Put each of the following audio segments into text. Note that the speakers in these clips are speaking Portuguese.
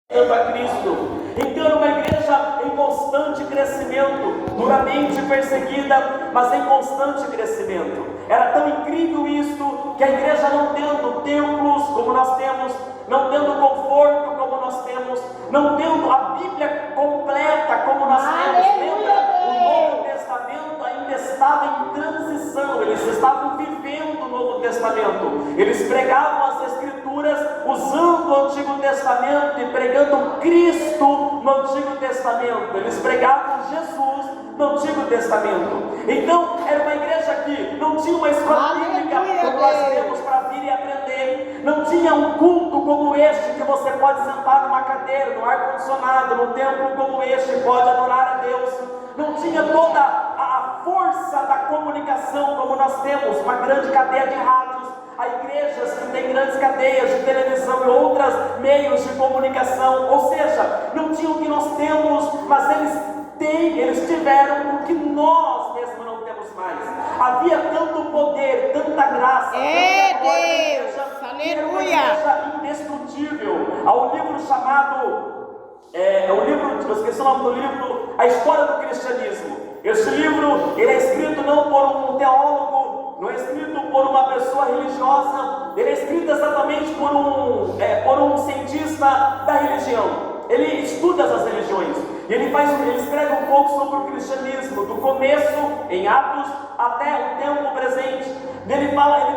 a Cristo. Então era uma igreja em constante crescimento, duramente perseguida, mas em constante crescimento. Era tão incrível isto, que a igreja, não tendo templos como nós temos, não tendo conforto como nós temos, não tendo a Bíblia completa como nós temos, lembra? O Novo Testamento ainda estava em transição, eles estavam vivendo o Novo Testamento, eles pregavam as Escrituras usando o Antigo Testamento e pregando Cristo no Antigo Testamento, eles pregavam Jesus no Antigo Testamento. Então era uma igreja que não tinha uma escola bíblica como nós temos para vir e aprender, não tinha um culto como este que você pode sentar numa cadeira, no ar-condicionado, num templo como este, pode adorar a Deus, não tinha toda a força da comunicação como nós temos, uma grande cadeia de rádios. Há igrejas que têm grandes cadeias de televisão e outros meios de comunicação, ou seja, não tinham o que nós temos, mas eles tiveram o que nós mesmos não temos mais. Havia tanto poder, tanta graça, tanta glória, aleluia, uma igreja indestrutível. Há um livro chamado, eu esqueci o nome do livro, A História do Cristianismo. Esse livro, ele é escrito não por um teólogo, não é escrito por uma pessoa religiosa, ele é escrito exatamente por um cientista da religião. Ele estuda as religiões, e ele escreve um pouco sobre o cristianismo, do começo, em Atos, até o tempo presente. Ele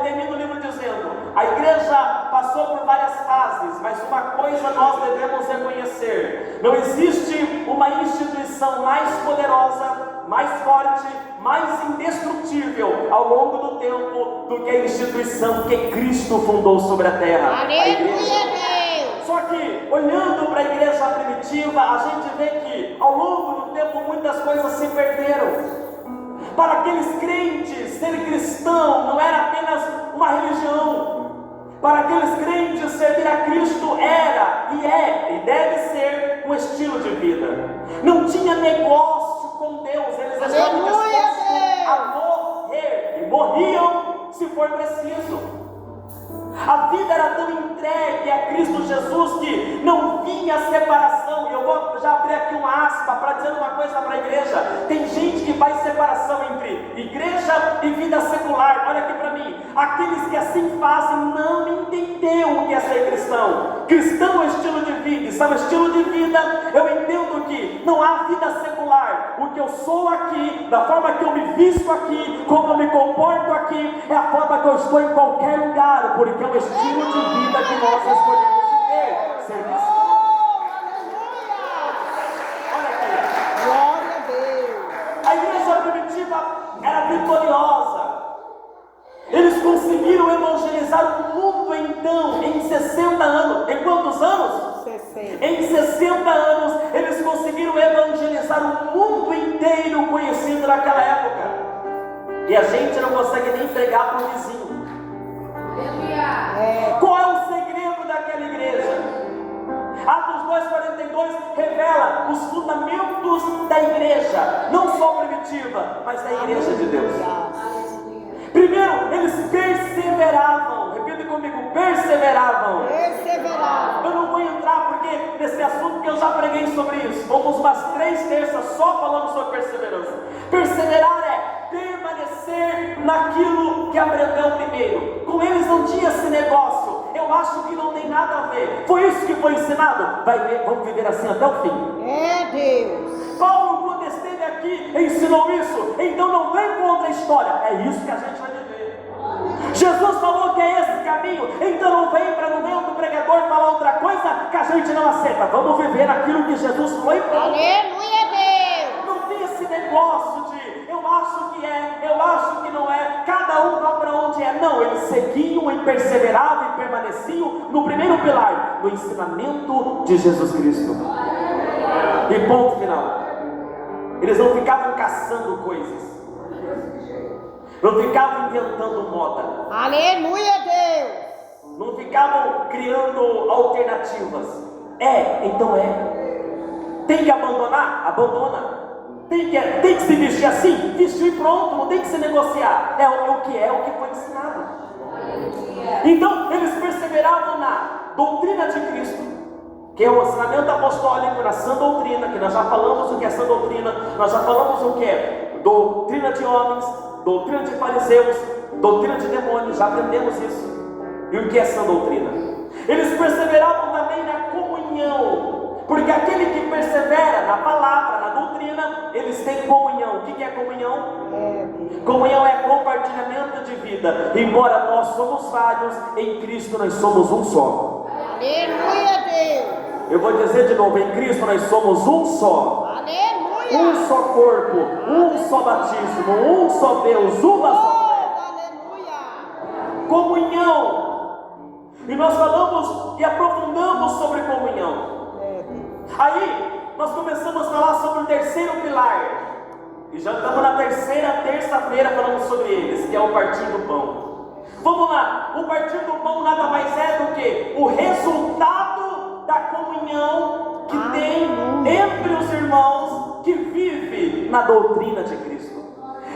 termina o livro dizendo: a igreja passou por várias fases, mas uma coisa nós devemos reconhecer: não existe uma instituição mais poderosa, mais forte, mais indestrutível ao longo do tempo do que a instituição que Cristo fundou sobre a terra. Aleluia. Só que, olhando para a igreja primitiva, a gente vê que ao longo do tempo muitas coisas se perderam. Para aqueles crentes, ser cristão não era apenas uma religião. Para aqueles crentes, servir a Cristo era, e é, e deve ser um estilo de vida. Não tinha negócio com Deus, eles estavam dispostos a morrer, e morriam se for preciso. A vida era tão entregue a Cristo Jesus que não vinha separação. E eu vou já abrir aqui uma aspa para dizer uma coisa para a igreja. Tem gente que faz separação entre igreja e vida secular. Olha aqui para mim. Aqueles que assim fazem não entenderam o que é ser cristão. Cristão é estilo de vida. E sabe, estilo de vida, eu entendo que não há vida secular. O que eu sou aqui, da forma que eu me visto aqui, como eu me comporto aqui, é a forma que eu estou em qualquer lugar, porque é o estilo de vida que nós escolhemos viver. Ser cristão. Olha aqui. Glória a Deus. A igreja primitiva era vitoriosa. Eles conseguiram evangelizar o mundo então em 60 anos. Em quantos anos? 60. Em 60 anos eles conseguiram evangelizar o mundo inteiro conhecido naquela época. E a gente não consegue nem pregar para o vizinho. Qual é o segredo daquela igreja? Atos 2:42 revela os fundamentos da igreja, não só primitiva, mas da igreja de Deus. Primeiro, eles perseveravam. Repita comigo: perseveravam. Eu não vou entrar nesse assunto, porque eu já preguei sobre isso. Vamos umas 3 terças só falando sobre perseverança. Perseverar é permanecer naquilo que aprendeu primeiro. Com eles não tinha esse negócio. Eu acho que não tem nada a ver. Foi isso que foi ensinado? Vamos viver assim até o fim. É Deus. Paulo, quando esteve aqui, ensinou isso. Então não vem contra a história. É isso que a gente vai viver. Jesus falou que é esse caminho. Então não vem outro pregador falar outra coisa que a gente não aceita. Vamos viver naquilo que Jesus falou e pronto. Aleluia, Deus. Não tem esse negócio de eu acho que é, eu acho que não é, cada um vai para onde é. Não, eles seguiam e perseveravam e permaneciam no primeiro pilar, no ensinamento de Jesus Cristo. E ponto final. Eles não ficavam caçando coisas, não ficavam inventando moda, Aleluia, Deus. não ficavam criando alternativas. Então é. Tem que abandonar? Abandona. Tem que se vestir assim? Vestir, pronto, não tem que se negociar. É o que foi ensinado. Então, eles perseveravam na doutrina de Cristo, que é o ensinamento apostólico na sã doutrina, que nós já falamos o que é sã doutrina, nós já falamos o que é doutrina de homens, doutrina de fariseus, doutrina de demônios, já aprendemos isso. E o que é sã doutrina? Eles perseveravam também na comunhão, porque aquele que persevera na palavra, na doutrina, eles têm comunhão. O que é comunhão? Comunhão é compartilhamento de vida. Embora nós somos vários, em Cristo nós somos um só. Aleluia, Deus. Eu vou dizer de novo, em Cristo nós somos um só. Aleluia. Um só corpo, um só batismo, um só Deus, uma só fé. Aleluia. Comunhão. E nós falamos e aprofundamos sobre comunhão. Aí, nós começamos a falar sobre o terceiro pilar. E já estamos na terça-feira falando sobre eles, que é o partir do pão. Vamos lá, o partir do pão nada mais é do que o resultado da comunhão que tem entre os irmãos que vive na doutrina de Cristo.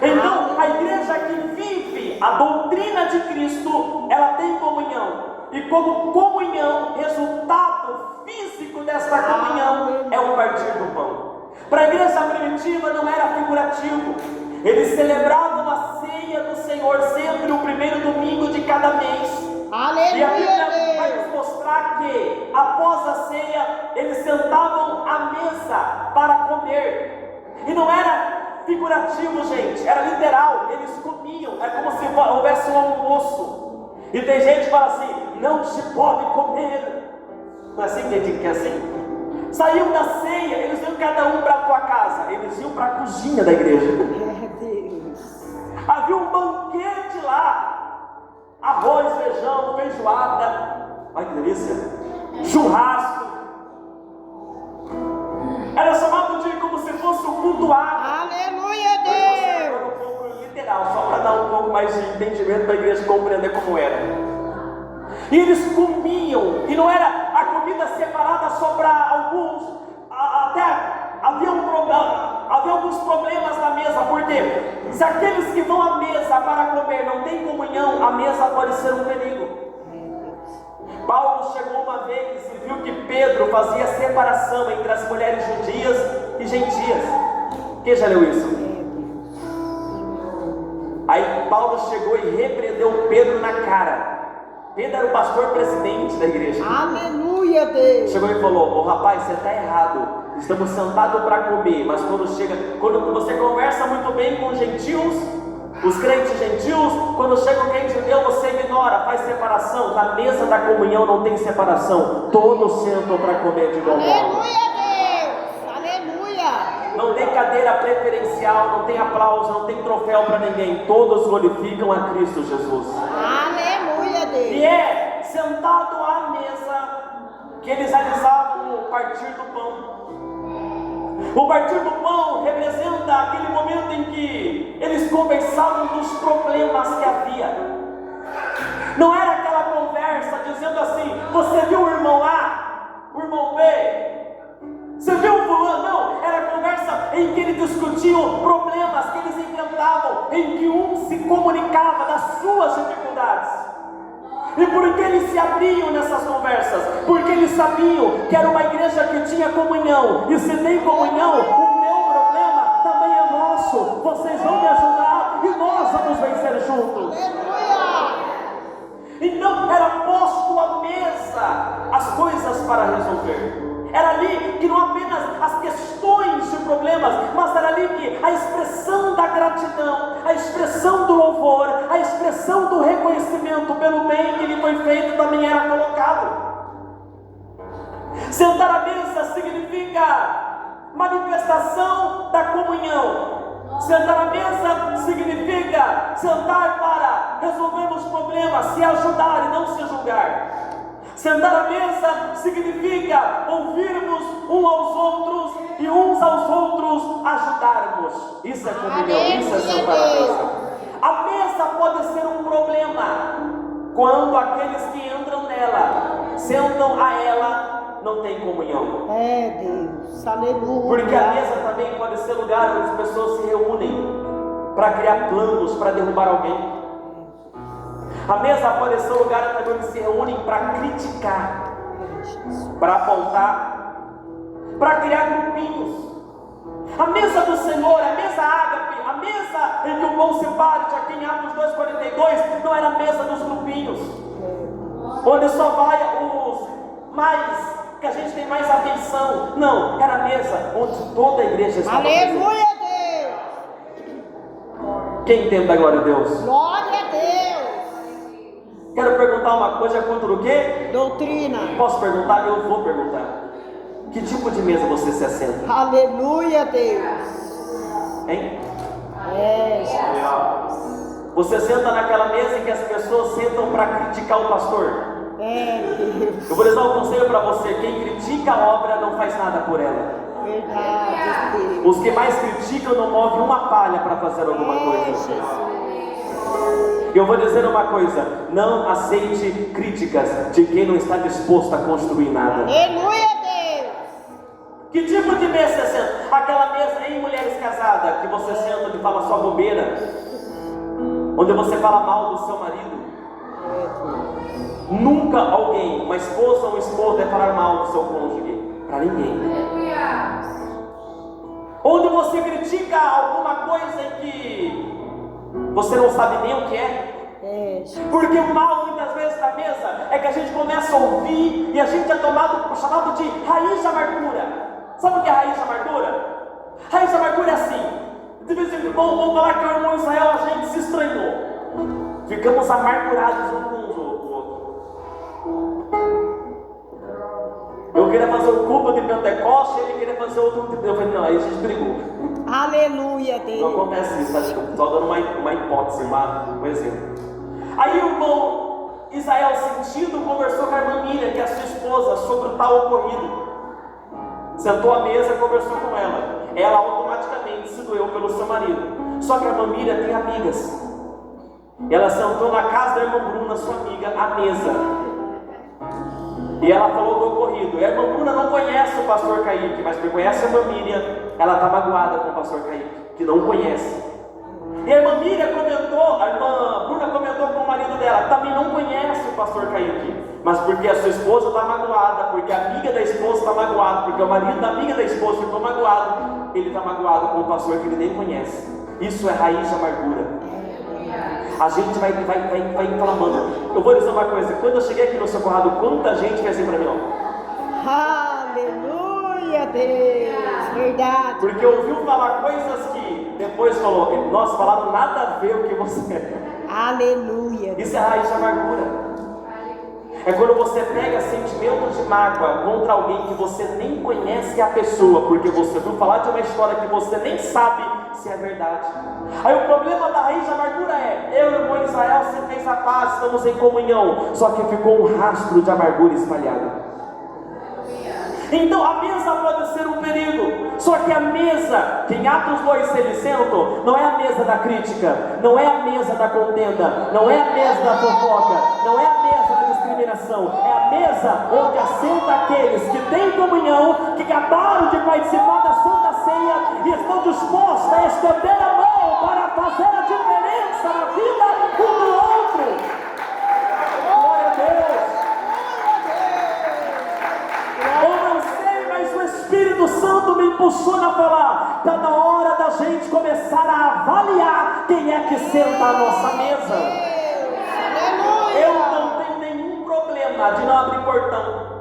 Então, a igreja que vive a doutrina de Cristo, ela tem comunhão. E como comunhão, resultado físico desta comunhão é o partir do pão. Para a igreja primitiva não era figurativo. Eles celebravam a ceia do Senhor sempre o primeiro domingo de cada mês. Aleluia, E a Bíblia Deus. vai nos mostrar que após a ceia eles sentavam à mesa para comer. E não era figurativo, gente, era literal. Eles comiam, é como se houvesse um almoço. E tem gente que fala assim: não se pode comer. Não é assim que é assim? Saíam da ceia, eles iam cada um para a tua casa. Eles iam para a cozinha da igreja. Havia um banquete lá. Arroz, feijão, feijoada. Ai que delícia. Churrasco. Era chamado de como se fosse um culto árabe. Aleluia, Deus. Um pouco literal, só para dar um pouco mais de entendimento para a igreja compreender como era. E eles comiam, e não era a comida separada só para alguns, até havia alguns problemas na mesa, porque se aqueles que vão à mesa para comer não têm comunhão, a mesa pode ser um perigo. Paulo chegou uma vez e viu que Pedro fazia separação entre as mulheres judias e gentias. Quem já leu isso? Aí Paulo chegou e repreendeu Pedro na cara. Pedro era o pastor presidente da igreja. Aleluia, Deus. Chegou e falou: ô rapaz, você está errado. Estamos sentados para comer, mas quando você conversa muito bem com os gentios, os crentes gentios, quando chega o crente judeu, você ignora, faz separação. Na mesa da comunhão não tem separação. Todos sentam para comer de igual modo. Aleluia, Deus. Aleluia. Não tem cadeira preferencial, não tem aplauso, não tem troféu para ninguém. Todos glorificam a Cristo Jesus. Aleluia, Deus. E é sentado à mesa que eles realizavam o partir do pão. O partir do pão representa aquele momento em que eles conversavam dos problemas que havia. Não era aquela conversa dizendo assim: você viu o irmão A, o irmão B, você viu o fulano? Não, era conversa em que eles discutiam problemas que eles enfrentavam, em que um se comunicava das suas dificuldades. E por que eles se abriam nessas conversas? Porque eles sabiam que era uma igreja que tinha comunhão. E se tem comunhão, o meu problema também é nosso. Vocês vão me ajudar e nós vamos vencer juntos. Aleluia. Então era posto à mesa as coisas para resolver. Era ali que não apenas as questões de problemas, mas era ali que a expressão da gratidão, a expressão do louvor, a expressão do reconhecimento pelo bem que lhe foi feito também era colocado. Sentar à mesa significa manifestação da comunhão. Sentar à mesa significa sentar para resolver os problemas, se ajudar e não se julgar. Sentar à mesa significa ouvirmos uns aos outros e uns aos outros ajudarmos. Isso é comunhão, isso é sentar à mesa. A mesa pode ser um problema quando aqueles que entram nela, sentam a ela, não tem comunhão. É, Deus. Aleluia. Porque a mesa também pode ser lugar onde as pessoas se reúnem para criar planos, para derrubar alguém. A mesa pode ser um lugar onde se reúnem para criticar, para apontar, para criar grupinhos. A mesa do Senhor, a mesa ágape, a mesa em que o pão se parte aqui em Atos 2,42, não era a mesa dos grupinhos, onde só vai os mais, que a gente tem mais atenção. Não, era a mesa onde toda a igreja estava presente. Aleluia, Deus. Quem entende da glória a Deus? Glória a Deus. Quero perguntar uma coisa contra o quê? Doutrina. Posso perguntar? Eu vou perguntar. Que tipo de mesa você se assenta? Aleluia, Deus. Hein? Jesus. Você senta naquela mesa em que as pessoas sentam para criticar o pastor? Deus. Eu vou dar um conselho para você: quem critica a obra não faz nada por ela. Verdade, Deus. Os que mais criticam não movem uma palha para fazer alguma coisa. Jesus. Eu vou dizer uma coisa: não aceite críticas de quem não está disposto a construir nada. Aleluia, Deus. Que tipo de mesa você senta? Aquela mesa em mulheres casadas, que você senta e fala só bobeira, onde você fala mal do seu marido. Nunca alguém, uma esposa ou um esposo, deve falar mal do seu cônjuge, para ninguém. Onde você critica alguma coisa em que você não sabe nem o que é. Porque o mal muitas vezes na mesa é que a gente começa a ouvir e a gente é chamado de raiz de amargura. Sabe o que é raiz de amargura? Raiz de amargura é assim: de vez em quando vamos falar que o irmão Israel, a gente se estranhou, ficamos amargurados um com o outro. Eu queria fazer o culto de Pentecoste, ele queria fazer outro tipo. Eu falei, não, aí a gente brigou. Aleluia, Não Deus. acontece isso, acho que eu estou dando uma hipótese, um exemplo. Aí o irmão Israel, sentindo, conversou com a irmã Miriam, que é a sua esposa, sobre o tal ocorrido. Sentou à mesa e conversou com ela. Ela automaticamente se doeu pelo seu marido. Só que a irmã Miriam tem amigas. Ela sentou na casa da irmã Bruna, sua amiga, à mesa. E ela falou do ocorrido. E a irmã Bruna não conhece o pastor Kaique, mas porque conhece a irmã Miriam, ela está magoada com o pastor Kaique, que não conhece. E a irmã Miriam comentou, a irmã Bruna comentou com o marido dela, também não conhece o pastor Kaique, mas porque a sua esposa está magoada, porque a amiga da esposa está magoada, porque o marido da amiga da esposa ficou magoado, ele está magoado com o pastor que ele nem conhece. Isso é raiz de amargura. A gente vai inflamando. Eu vou dizer uma coisa: quando eu cheguei aqui no Socorrado, quanta gente fez assim para mim, ó. Aleluia, Deus. Verdade. Porque ouviu falar coisas que depois falou, nossa, falaram nada a ver o que você é. Aleluia. Isso é raiz de amargura. É quando você pega sentimentos de mágoa contra alguém que você nem conhece a pessoa, porque você ouviu falar de uma história que você nem sabe se é verdade. Aí o problema da raiz de amargura é: eu e o irmão Israel, você fez a paz, estamos em comunhão, só que ficou um rastro de amargura espalhado. Então a mesa pode ser um perigo. Só que a mesa que em Atos 2 eles sentam, não é a mesa da crítica, não é a mesa da contenda, não é a mesa da fofoca, não é a mesa da discriminação. É a mesa onde assenta aqueles que têm comunhão, que acabaram de participar da Santa Ceia e estão dispostos a estender a mão para fazer a diferença na vida um do outro. Glória a Deus. Eu não sei, mas o Espírito Santo me impulsiona a falar: está na hora da gente começar a avaliar quem é que senta à nossa mesa. Eu não tenho nenhum problema de não abrir portão.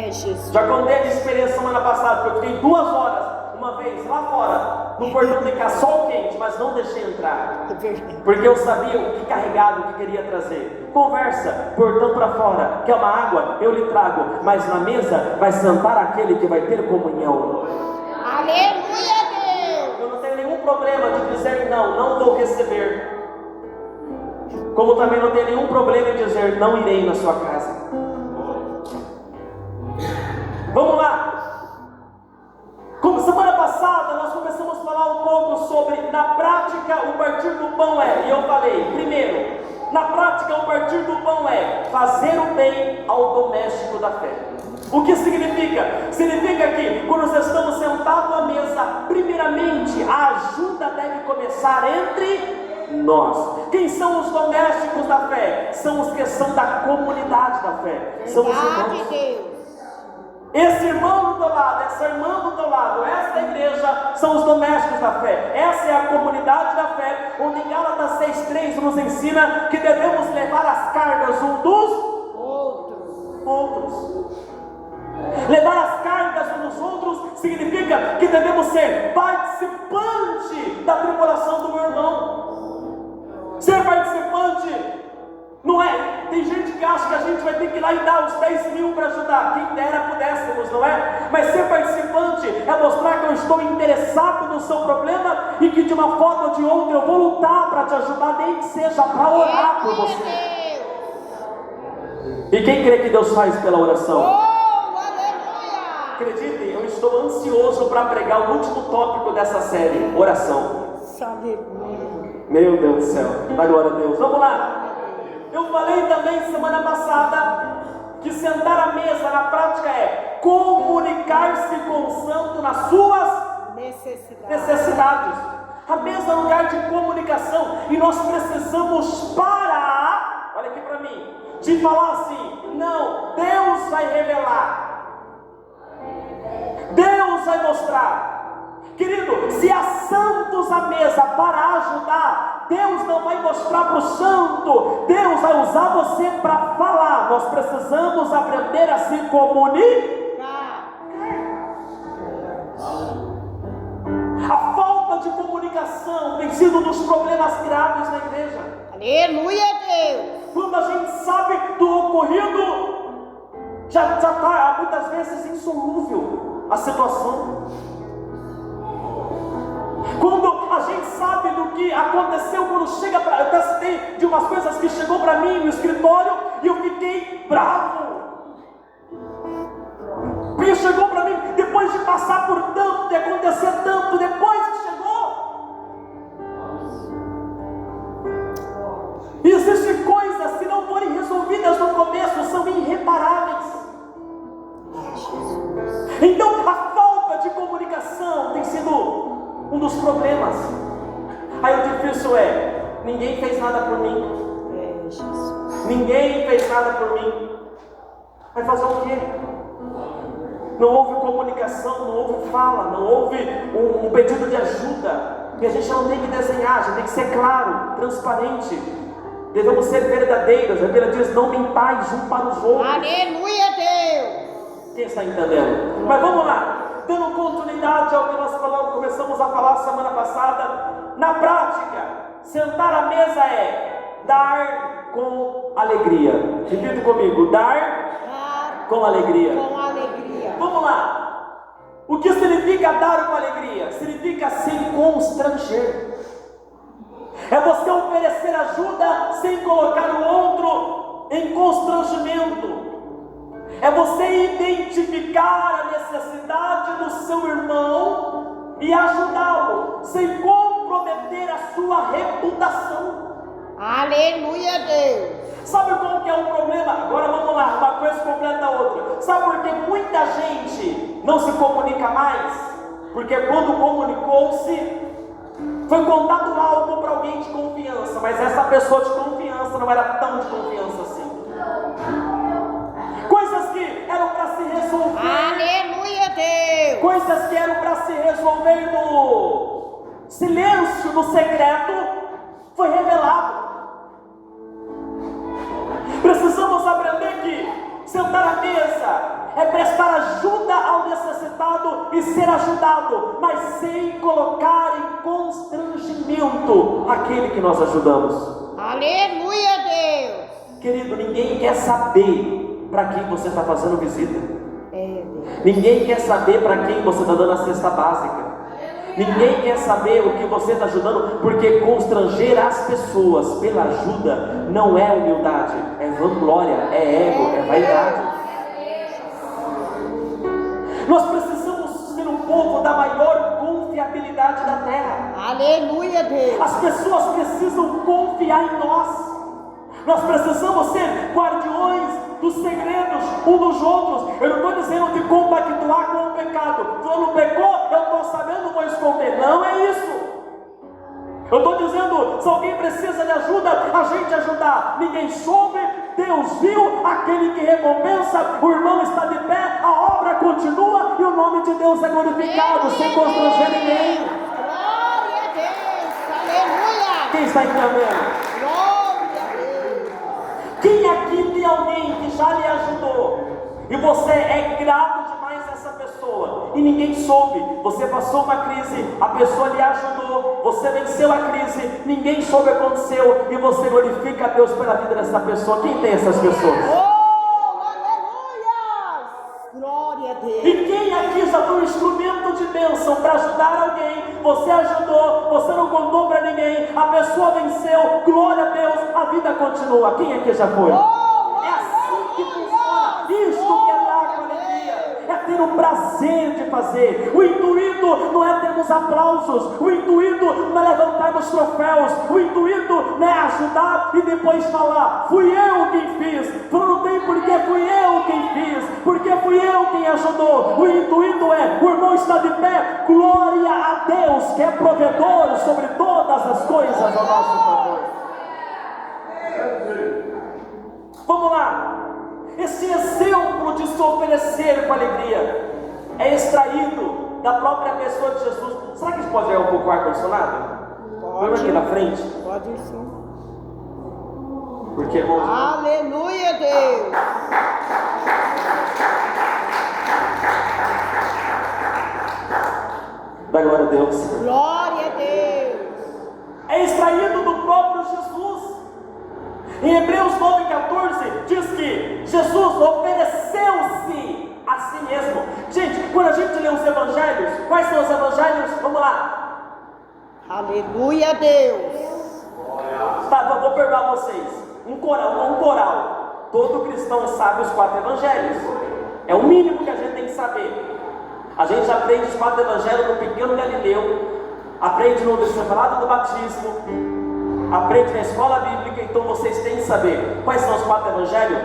Jesus. Já contei a experiência semana passada, que eu fiquei 2 horas, uma vez, lá fora, no portão de cá, sol quente, mas não deixei entrar. Porque eu sabia o que carregado, o que queria trazer. Conversa, portão para fora, quer uma água? Eu lhe trago. Mas na mesa vai sentar aquele que vai ter comunhão. Aleluia, Deus. Eu não tenho nenhum problema de dizer não vou receber. Como também não tenho nenhum problema em dizer não irei na sua casa. Vamos lá. Como semana passada nós começamos a falar um pouco sobre, na prática, o partir do pão e eu falei, primeiro, na prática o partir do pão é fazer o bem ao doméstico da fé. O que significa? Significa que quando nós estamos sentados à mesa, primeiramente a ajuda deve começar entre nós. Quem são os domésticos da fé? São os que são da comunidade da fé. São os irmãos. Deus. esse irmão do teu lado, essa irmã do teu lado, esta igreja são os domésticos da fé. Essa é a comunidade da fé, onde em Gálatas 6,3 nos ensina que devemos levar as cargas um dos outros. Levar as cargas uns dos outros significa que devemos ser participante da tribulação do meu irmão. Ser participante não é, tem gente que acha que a gente vai ter que ir lá e dar os 10 mil para ajudar, quem dera pudéssemos, não é? Mas ser participante é mostrar que eu estou interessado no seu problema e que de uma forma ou de outra eu vou lutar para te ajudar, nem que seja para orar por você. E quem crê que Deus faz pela oração? Acreditem, eu estou ansioso para pregar o último tópico dessa série, oração. Meu Deus do céu, dá glória a Deus. Vamos lá. Eu falei também semana passada que sentar à mesa na prática é comunicar-se com o santo nas suas necessidades. A mesa é um lugar de comunicação e nós precisamos parar, olha aqui para mim, de falar assim: não, Deus vai revelar, Deus vai mostrar. Querido, se há santos à mesa para ajudar, Deus não vai mostrar para o santo, Deus vai usar você para falar. Nós precisamos aprender a se comunicar. A falta de comunicação tem sido um dos problemas graves na igreja. Aleluia, Deus. Quando a gente sabe do ocorrido, já está muitas vezes insolúvel a situação. Quando a gente sabe do que aconteceu, quando chega para... Eu até citei de umas coisas que chegou para mim no escritório e eu fiquei bravo. Porque chegou para mim depois de passar por tanto, de acontecer tanto, depois que chegou. E existem coisas, se não forem resolvidas no começo, são irreparáveis. Então a falta de comunicação tem sido um dos problemas. Aí o difícil é: ninguém fez nada por mim. Ninguém fez nada por mim. Vai fazer o quê? Não houve comunicação, não houve fala, não houve um pedido de ajuda. E a gente não tem que desenhar, a gente tem que ser claro, transparente. Devemos ser verdadeiros. A Bíblia diz: não mentais um para os outros. Aleluia, Deus. Quem está entendendo? Mas vamos lá. Dando continuidade ao que nós começamos a falar semana passada, na prática, sentar à mesa é dar com alegria. Repita comigo: dar com alegria. Com alegria. Vamos lá. O que significa dar com alegria? Significa sem constranger. É você oferecer ajuda sem colocar o outro em constrangimento. É você identificar a necessidade do seu irmão e ajudá-lo, sem comprometer a sua reputação. Aleluia, Deus. Sabe qual que é o problema? Agora vamos lá, uma coisa completa a outra. Sabe por que muita gente não se comunica mais? Porque quando comunicou-se, foi contado algo para alguém de confiança, mas essa pessoa de confiança não era tão de confiança assim. Coisas que eram para se resolver. Aleluia, Deus. Coisas que eram para se resolver no silêncio, no secreto, foi revelado. Precisamos aprender que sentar à mesa é prestar ajuda ao necessitado e ser ajudado, mas sem colocar em constrangimento aquele que nós ajudamos. Aleluia, Deus. Querido, ninguém quer saber para quem você está fazendo visita. Ninguém quer saber para quem você está dando a cesta básica. Ninguém quer saber o que você está ajudando, porque constranger as pessoas pela ajuda não é humildade, é vanglória, é ego, é vaidade. Nós precisamos ser um povo da maior confiabilidade da terra. Aleluia, Deus. As pessoas precisam confiar em nós. Nós precisamos ser guardiões dos segredos uns dos outros. Eu não estou dizendo de compactuar com o pecado. Fulano pecou, eu estou sabendo, vou esconder. Não é isso. Eu estou dizendo, se alguém precisa de ajuda, a gente ajudar. Ninguém soube, Deus viu, aquele que recompensa, o irmão está de pé, a obra continua e o nome de Deus é glorificado, sem constranger ninguém. Glória a Deus. Aleluia. Quem está entendendo? Glória a Deus. Quem aqui tem alguém que já lhe ajudou e você é grato demais a essa pessoa e ninguém soube? Você passou uma crise, a pessoa lhe ajudou, você venceu a crise, ninguém soube o que aconteceu e você glorifica a Deus pela vida dessa pessoa. Quem tem essas pessoas? Oh, aleluia. Glória a Deus. E quem aqui já foi um instrumento de bênção para ajudar alguém? Você ajudou, você não contou para ninguém, a pessoa venceu, glória a Deus, a vida continua. Quem aqui já foi? É assim que funciona. Isto que é dar com alegria, é ter o prazer de fazer. O intuito não é termos aplausos, o intuito não é levantarmos troféus, o intuito não é ajudar e depois falar: fui eu quem fiz. Não tem porque fui eu quem fiz, porque fui eu quem ajudou. O intuito é: o irmão está de pé, glória a Deus, que é provedor sobre todas as coisas ao nosso favor. Vamos lá. Esse exemplo de se oferecer com alegria é extraído da própria pessoa de Jesus. Será que a gente pode ver um pouco o ar-condicionado? Vamos aqui na frente. Pode sim. Porque, irmãos, Aleluia, Deus. dá glória a Deus. Glória a Deus. É extraído do próprio Jesus. Em Hebreus 9,14 diz que Jesus ofereceu-se a si mesmo. Gente, quando a gente lê os evangelhos, quais são os evangelhos? Vamos lá. Aleluia, Deus. Tá, vou perdoar vocês. Um coral. Todo cristão sabe os 4 evangelhos. É o mínimo que a gente tem que saber. A gente aprende os 4 evangelhos no pequeno Galileu, aprende no discipulado do batismo, aprende na escola bíblica. Então vocês têm que saber quais são os 4 evangelhos: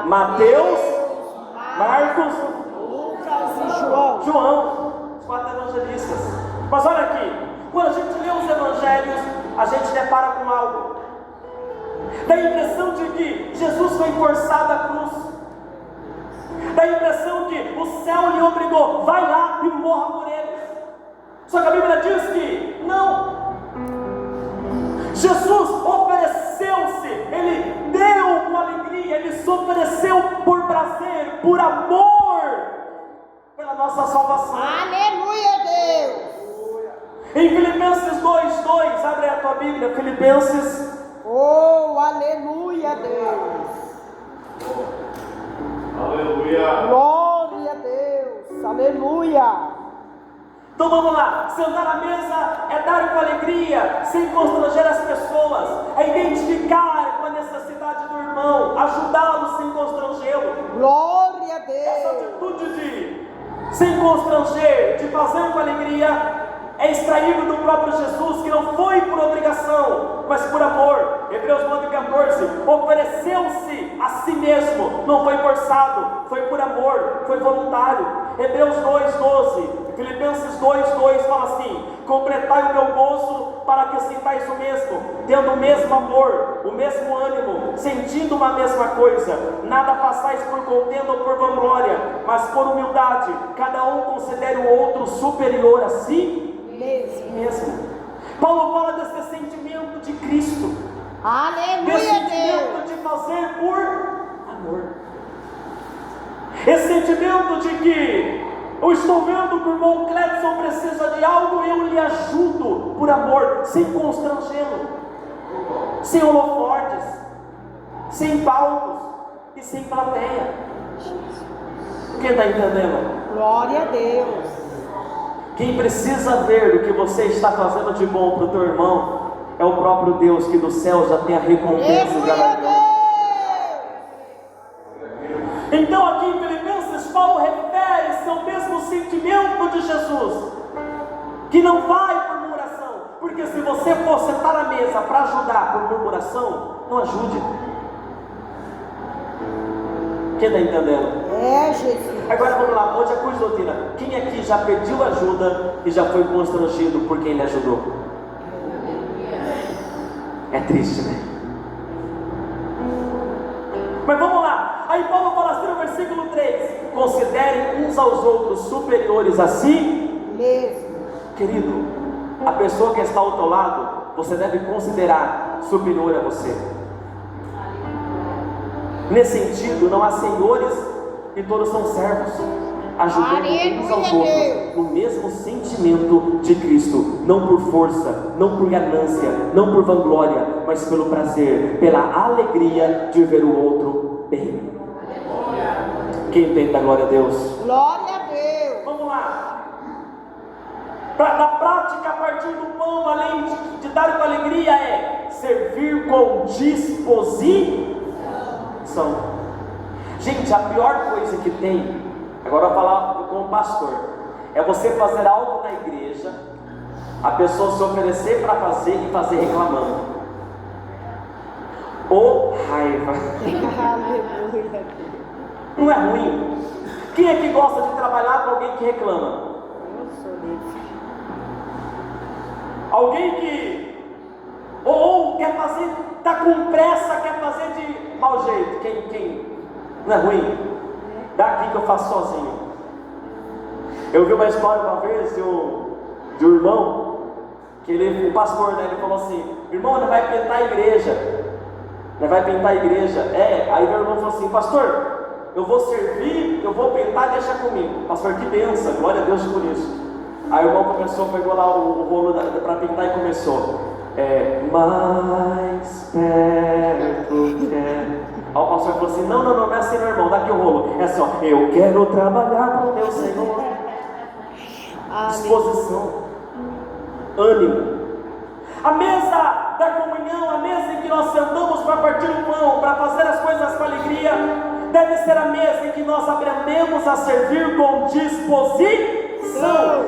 Mateus, Marcos, Lucas e João. João, os 4 evangelistas. Mas olha aqui, quando a gente lê os evangelhos, a gente depara com algo. Dá a impressão de que Jesus foi forçado à cruz. Dá a impressão que o céu lhe obrigou: vai lá e morra por eles. Só que a Bíblia diz que não. Jesus ofereceu-se, Ele deu com alegria, Ele se ofereceu por prazer, por amor, pela nossa salvação. Aleluia, Deus. Em Filipenses 2:2, abre a tua Bíblia, Filipenses. Oh, aleluia, Deus. Aleluia. Glória a Deus. Aleluia. Então vamos lá, sentar à mesa é dar com alegria, sem constranger as pessoas, é identificar com a necessidade do irmão, ajudá-lo sem constrangê-lo. Glória a Essa Deus. atitude de sem constranger, de fazer com alegria, é extraído do próprio Jesus, que não foi por obrigação, mas por amor. Hebreus 9,14, ofereceu-se a si mesmo, não foi forçado, foi por amor, foi voluntário. Hebreus 2,12, Filipenses 2,2 fala assim: completai o meu gozo, para que sintais o mesmo, tendo o mesmo amor, o mesmo ânimo, sentindo uma mesma coisa. Nada façais por contenda ou por vanglória, mas por humildade, cada um considere o outro superior a si mesmo. Paulo fala desse sentimento de Cristo, desse Aleluia, Deus. sentimento de fazer por amor, esse sentimento de que eu estou vendo que o irmão Cledson precisa de algo, eu lhe ajudo por amor, sem constrangê-lo, sem holofortes, sem palcos e sem plateia. Quem está entendendo? Glória a Deus. Quem precisa ver o que você está fazendo de bom para o teu irmão é o próprio Deus, que do céu já tem a recompensa Aleluia, garantida. Deus. Então aqui em Filipenses, Paulo refere-se ao mesmo sentimento de Jesus, que não vai por murmuração, porque se você for sentar à mesa para ajudar por murmuração, não ajude. Quem está entendendo? É, Jesus. Agora vamos lá, onde é a cruz doutrina? Quem aqui já pediu ajuda e já foi constrangido por quem lhe ajudou? É triste, né? Mas vamos lá, aí Paulo fala assim no versículo Versículo 3: considerem uns aos outros superiores a si Mesmo. Querido, a pessoa que está ao teu lado, você deve considerar superior a você. Nesse sentido, não há senhores e todos são servos. Ajudando uns aos outros no mesmo sentimento de Cristo, não por força, não por ganância, não por vanglória, mas pelo prazer, pela alegria de ver o outro bem. Quem tem da glória a Deus? Glória a Deus. Vamos lá. Na prática, a partir do pão, além de dar com alegria, é servir com disposição. Gente, a pior coisa que tem, agora eu vou falar com o pastor, é você fazer algo na igreja, a pessoa se oferecer para fazer e fazer reclamando. Ô raiva! Aleluia. Não é ruim? Quem é que gosta de trabalhar com alguém que reclama? Eu sou desse. Alguém que ou quer fazer, está com pressa, quer fazer de mau jeito. Quem não é ruim? Daqui que eu faço sozinho. Eu vi uma história uma vez de um irmão, que o pastor, né, ele falou assim: irmão, ele vai pintar a igreja. Ele vai pintar a igreja. Aí meu irmão falou assim: pastor, eu vou servir, eu vou pintar, deixa comigo. Pastor, que benção, glória a Deus por isso. Aí o irmão pegou lá o rolo para pintar e começou: mais perto quer. Aí o pastor falou assim: não é assim, meu irmão, dá aqui o rolo. É assim, ó: eu quero trabalhar para o meu Senhor. Disposição, ânimo. A mesa da comunhão, a mesa em que nós sentamos para partir o pão, para fazer as coisas com alegria, deve ser a mesa em que nós aprendemos a servir com disposição.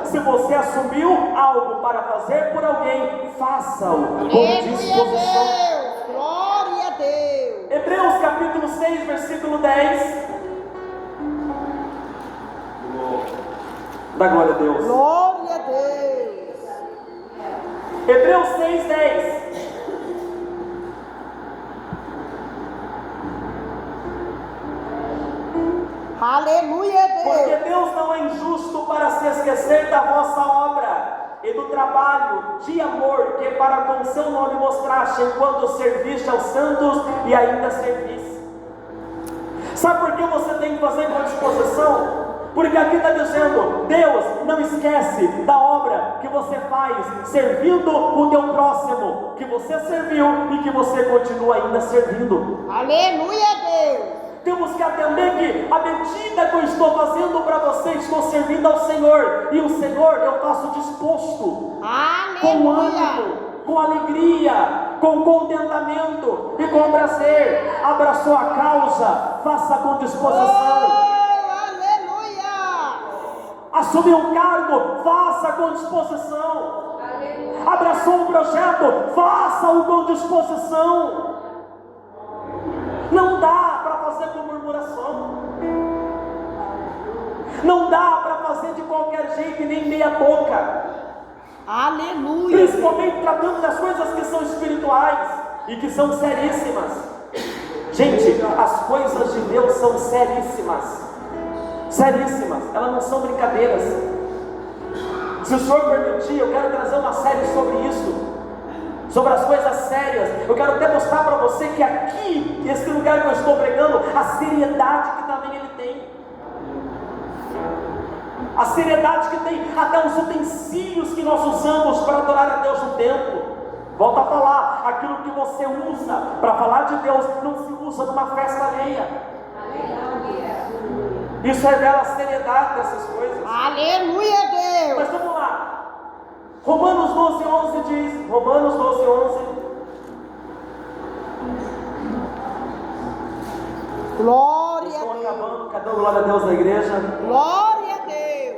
Se você assumiu algo para fazer por alguém, faça-o com disposição. Glória a Deus. Hebreus capítulo 6, versículo 10. Dá glória a Deus. Glória a Deus. Hebreus 6, 10. Aleluia, Deus. Porque Deus não é injusto para se esquecer da vossa obra e do trabalho de amor que para com seu nome mostraste enquanto serviste aos santos e ainda servis. Sabe por que você tem que fazer com disposição? Porque aqui está dizendo: Deus não esquece da obra que você faz servindo o teu próximo, que você serviu e que você continua ainda servindo. Aleluia, Deus. Temos que atender que a medida que eu estou fazendo para você, estou servindo ao Senhor, e o Senhor eu faço disposto, com ânimo, com alegria, com contentamento e com prazer. Abra sua causa, faça com disposição. Assumiu um cargo, faça com disposição. Abraçou um projeto, faça-o com disposição. Não dá para fazer com murmuração. Não dá para fazer de qualquer jeito e nem meia boca. Aleluia. Principalmente tratando das coisas que são espirituais e que são seríssimas. Gente, as coisas de Deus são seríssimas. Seríssimas, elas não são brincadeiras. Se o Senhor permitir, eu quero trazer uma série sobre isso, sobre as coisas sérias. Eu quero até mostrar para você que aqui, esse lugar que eu estou pregando, a seriedade que também ele tem, a seriedade que tem até os utensílios que nós usamos para adorar a Deus no templo. Volto a falar, aquilo que você usa para falar de Deus não se usa numa festa alheia. Isso revela a seriedade dessas coisas. Aleluia, Deus. Mas vamos lá. Romanos 12, 11 diz, Romanos 12, 11. Glória a Estou Deus. acabando, cadê o glória a Deus na igreja? Glória a Deus.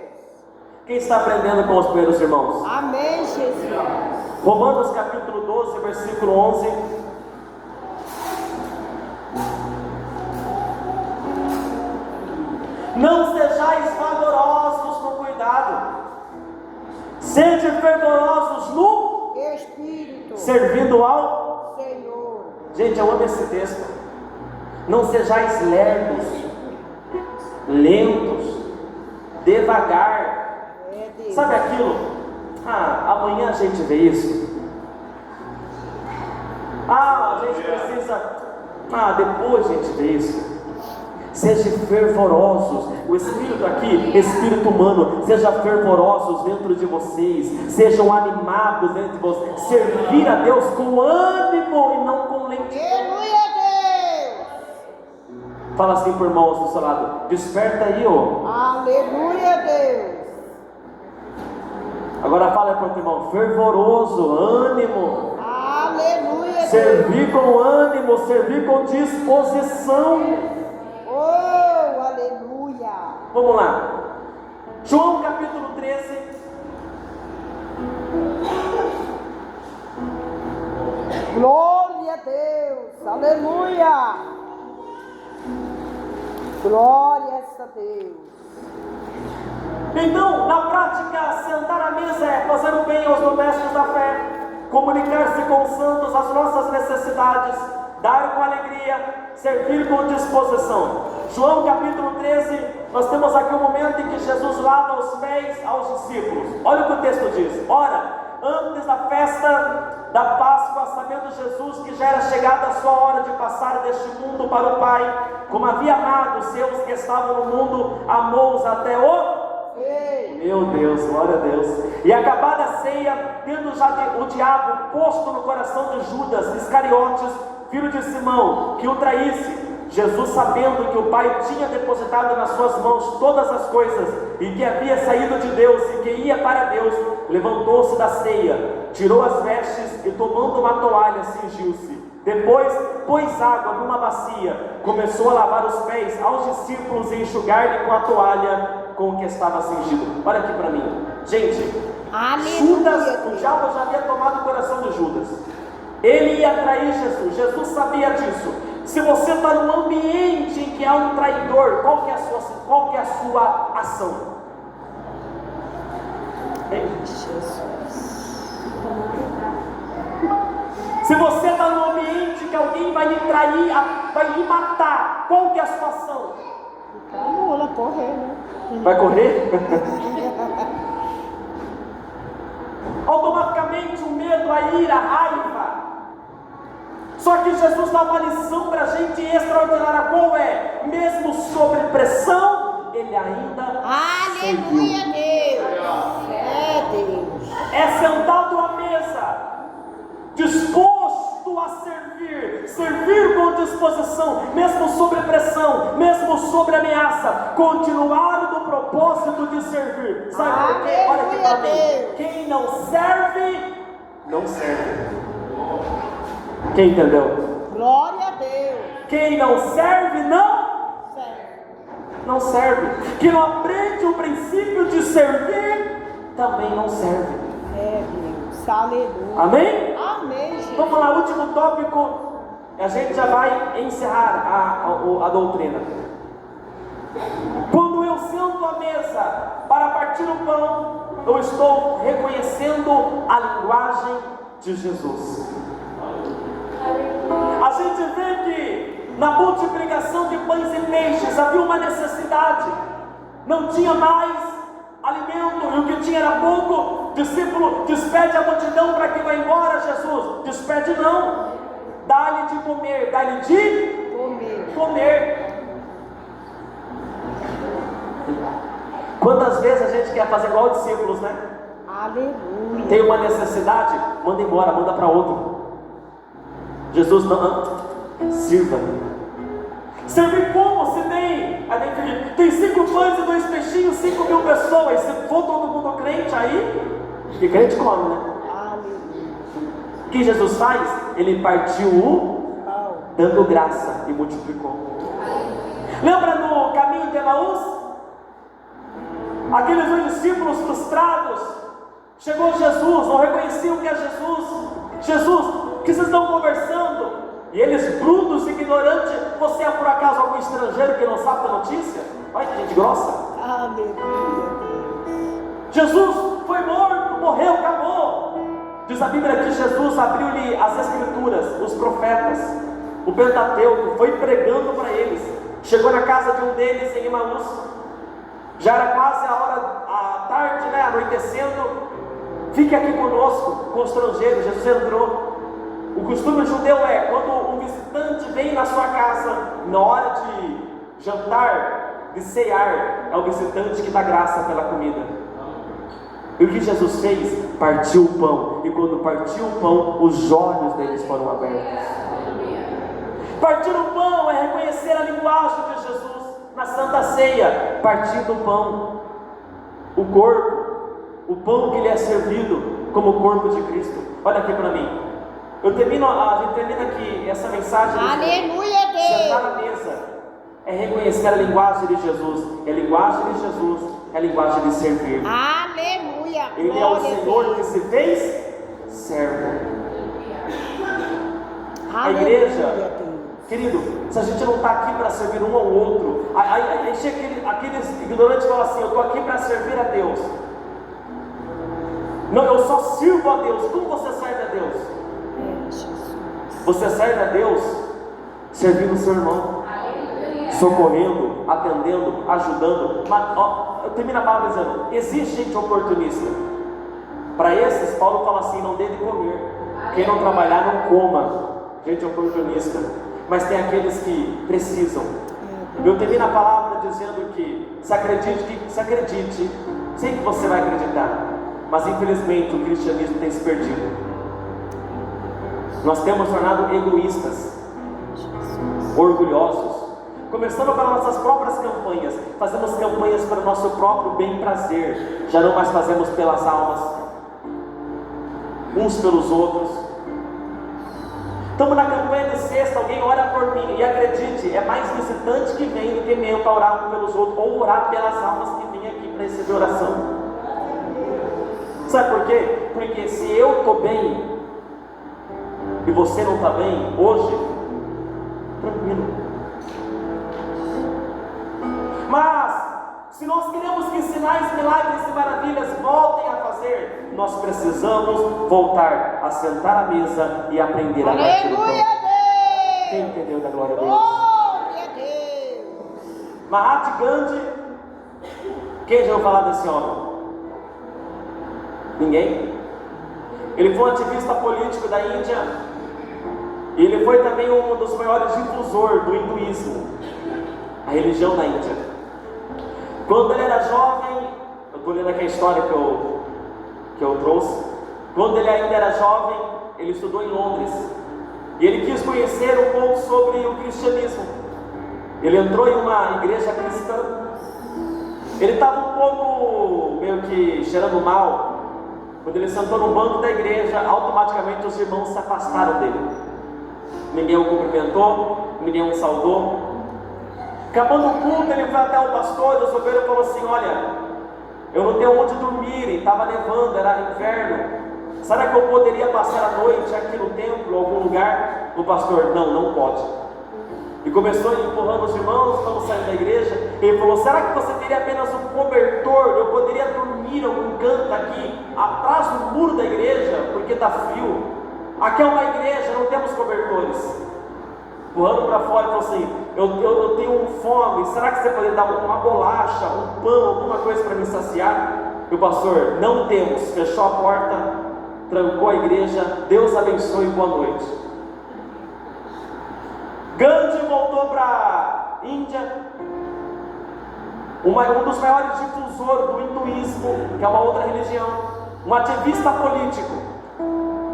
Quem está aprendendo com os primeiros irmãos? Amém, Jesus. Romanos capítulo 12, versículo 11. Não sejais valorosos no cuidado, sede fervorosos no Espírito. servindo ao Senhor. Gente, eu amo esse texto. Não sejais lerdos. lentos, devagar. É Deus. Sabe aquilo? Amanhã a gente vê isso. A gente precisa. Depois a gente vê isso. Sejam fervorosos. O Espírito aqui, Espírito humano, seja fervorosos dentro de vocês. Sejam animados dentro de vocês. Servir a Deus com ânimo e não com lentidão. Aleluia, Deus. Fala assim para o irmão do seu lado. Desperta aí, ó. Aleluia, Deus. Agora fala para o irmão. Fervoroso, ânimo. Aleluia, Deus. Servir com ânimo, servir com disposição. Oh, aleluia. Vamos lá. João capítulo 13. Glória a Deus. Aleluia. Glória a Deus. Então, na prática, sentar à mesa é fazer o bem aos domésticos da fé, comunicar-se com os santos as nossas necessidades, dar com alegria, servir com disposição. João capítulo 13, nós temos aqui um momento em que Jesus lava os pés aos discípulos. Olha o que o texto diz. Ora, antes da festa da Páscoa, sabendo Jesus que já era chegada a sua hora de passar deste mundo para o Pai, como havia amado os seus que estavam no mundo, amou-os até o... Meu Deus, glória a Deus. E acabada a ceia, tendo já o diabo posto no coração de Judas Iscariotes, filho de Simão, que o traísse, Jesus, sabendo que o Pai tinha depositado nas suas mãos todas as coisas, e que havia saído de Deus e que ia para Deus, levantou-se da ceia, tirou as vestes e, tomando uma toalha, cingiu-se. Depois pôs água numa bacia, começou a lavar os pés aos discípulos e enxugar-lhe com a toalha com que estava cingido. Olha aqui para mim, gente. Judas, o diabo já havia tomado o coração de Judas. Ele ia trair Jesus. Jesus sabia disso. Se você está num ambiente em que há um traidor, qual que é a sua ação? Se você está num ambiente que alguém vai lhe trair, vai lhe matar, qual que é a sua ação? Calma, correr, né? Vai correr? Automaticamente o medo, a ira, a raiva. Só que Jesus dá uma lição para a gente extraordinária. Qual é? Mesmo sob pressão, ele ainda Aleluia, Deus. É Deus. é sentado à mesa, disposto a servir com disposição, mesmo sob pressão, mesmo sob ameaça, continuar no propósito de servir. Sabe por quê? Olha aqui para mim. Quem não serve, não serve. Quem entendeu? Glória a Deus. Quem não serve, não serve. Quem não aprende o princípio de servir, também não serve. É Deus. Aleluia. Amém? Amém, Jesus. Vamos lá, último tópico. A gente já vai encerrar a doutrina. Quando eu sento à mesa para partir o pão, eu estou reconhecendo a linguagem de Jesus. A gente vê que na multiplicação de pães e peixes havia uma necessidade, não tinha mais alimento, e o que tinha era pouco. Discípulo, despede a multidão para que vá embora. Jesus, despede não, dá-lhe de comer, dá-lhe de comer. Quantas vezes a gente quer fazer igual discípulos, né? Aleluia. Tem uma necessidade, manda embora, manda para outro. Jesus não, sirva. Servir como? Se tem 5 pães e 2 peixinhos, 5.000 pessoas. Se for todo mundo crente aí, que crente come, né? Aleluia. O que Jesus faz? Ele partiu o Pão. dando graça e multiplicou. Lembra no caminho de Emaús? Aqueles 2 discípulos frustrados. Chegou Jesus, não reconheciam que é Jesus. Jesus, o que vocês estão conversando? E eles, brutos, ignorantes, você é por acaso algum estrangeiro que não sabe da notícia? Olha que gente grossa. Aleluia. Jesus foi morto, morreu, acabou. Diz a Bíblia que Jesus abriu-lhe as Escrituras, os profetas, o Pentateuco, foi pregando para eles. Chegou na casa de um deles em Emaús, já era quase a hora, a tarde, né, anoitecendo. Fique aqui conosco, com estrangeiro. Jesus entrou. O costume judeu é, quando um visitante vem na sua casa, na hora de jantar, de cear, é o visitante que dá graça pela comida. E o que Jesus fez? Partiu o pão. E quando partiu o pão, os olhos deles foram abertos. Partir o pão é reconhecer a linguagem de Jesus na Santa Ceia. Partir do pão, o corpo, o pão que lhe é servido como o corpo de Cristo. Olha aqui para mim. A gente termina aqui essa mensagem. Aleluia, Sentar Deus. na mesa é reconhecer a linguagem de Jesus. E a linguagem de Jesus é a linguagem de servir. Aleluia. Ele é o Glória a Senhor Deus. que se fez servo. A Aleluia, igreja, Deus. querido, se a gente não está aqui para servir um ao outro, aí chega aqueles ignorantes que falam assim: eu estou aqui para servir a Deus. Não, eu só sirvo a Deus. Como você serve a Deus? É, Jesus. Você serve a Deus servindo o seu irmão, socorrendo, atendendo, ajudando. Mas, eu termino a palavra dizendo: existe gente oportunista. Para esses, Paulo fala assim: não dê de comer. Quem não trabalhar, não coma. Gente oportunista. Mas tem aqueles que precisam. Eu termino a palavra dizendo que se acredite, sei que você vai acreditar, mas infelizmente o cristianismo tem se perdido. Nós temos tornado egoístas, orgulhosos, começando pelas nossas próprias campanhas. Fazemos campanhas para o nosso próprio bem prazer, já não mais fazemos pelas almas, uns pelos outros. Estamos na campanha de sexta, alguém ora por mim, e acredite, é mais visitante que vem do que meu para orar pelos outros, ou orar pelas almas que vêm aqui para receber oração. Sabe por quê? Porque se eu estou bem e você não está bem hoje, tranquilo. Mas se nós queremos que sinais, milagres e maravilhas voltem a fazer, nós precisamos voltar a sentar à mesa e aprender a partir do pão. Aleluia, Deus. Quem entendeu da glória a Deus? Glória a Deus. Mahatma Gandhi. Quem já ouviu falar desse homem? Ninguém? Ele foi um ativista político da Índia. E ele foi também um dos maiores difusores do hinduísmo, a religião da Índia. Quando ele era jovem, eu estou lendo aqui a história que eu trouxe. Quando ele ainda era jovem, ele estudou em Londres. E ele quis conhecer um pouco sobre o cristianismo. Ele entrou em uma igreja cristã. Ele estava um pouco meio que cheirando mal. Quando ele sentou no banco da igreja, automaticamente os irmãos se afastaram dele. Ninguém o cumprimentou, ninguém o saudou. Acabando o culto, ele foi até o pastor, e o sobreiro falou assim: olha, eu não tenho onde dormir, estava nevando, era inverno. Será que eu poderia passar a noite aqui no templo, em algum lugar? O pastor: não pode. E começou empurrando os irmãos, estamos saindo da igreja. Ele falou: será que você teria apenas um cobertor? Eu poderia dormir em algum canto aqui, atrás do muro da igreja, porque está frio. Aqui é uma igreja, não temos cobertores. Empurrando para fora, ele falou assim: eu tenho fome, será que você poderia dar uma bolacha, um pão, alguma coisa para me saciar? E o pastor: não temos. Fechou a porta, trancou a igreja. Deus abençoe e boa noite. Gandhi voltou para a Índia, um dos maiores difusores do hinduísmo, que é uma outra religião, um ativista político,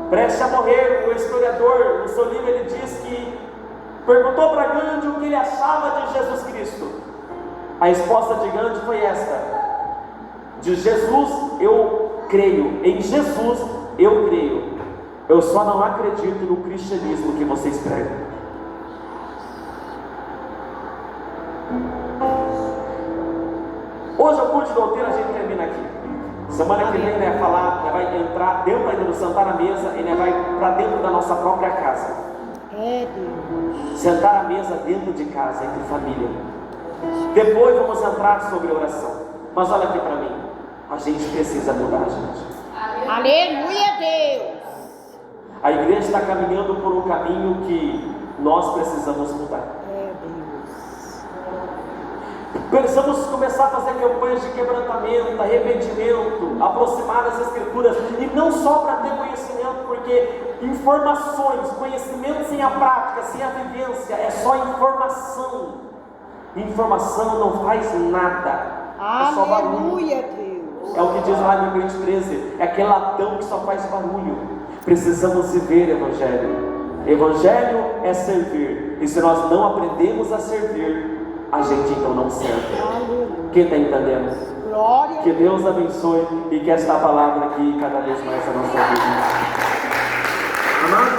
prestes a morrer. O historiador, no seu livro, ele diz que perguntou para Gandhi o que ele achava de Jesus Cristo. A resposta de Gandhi foi esta: de Jesus eu creio, em Jesus eu creio, eu só não acredito no cristianismo que vocês pregam. Hoje o culto de doutrina a gente termina aqui. Semana que vem ele vai falar, ele vai entrar dentro ainda do sentar na mesa, ele vai para dentro da nossa própria casa. É, Deus. Sentar à mesa dentro de casa, entre família. Depois vamos entrar sobre oração. Mas olha aqui para mim, a gente precisa mudar, gente. Aleluia, Deus. A igreja está caminhando por um caminho que nós precisamos mudar. É, Deus. Precisamos começar a fazer campanhas de quebrantamento, arrependimento, aproximar das Escrituras, e não só para ter conhecimento, porque informações, conhecimento sem a prática, sem a vivência, é só informação. Informação não faz nada, é só barulho. Aleluia, Deus. É o que diz lá em Coríntios 13, é aquele latão que só faz barulho. Precisamos viver Evangelho. Evangelho é servir, e se nós não aprendemos a servir, a gente então não serve. Aleluia. Quem está entendendo? Glória. Que Deus abençoe e que esta palavra aqui cada vez mais a nossa vida. Amém?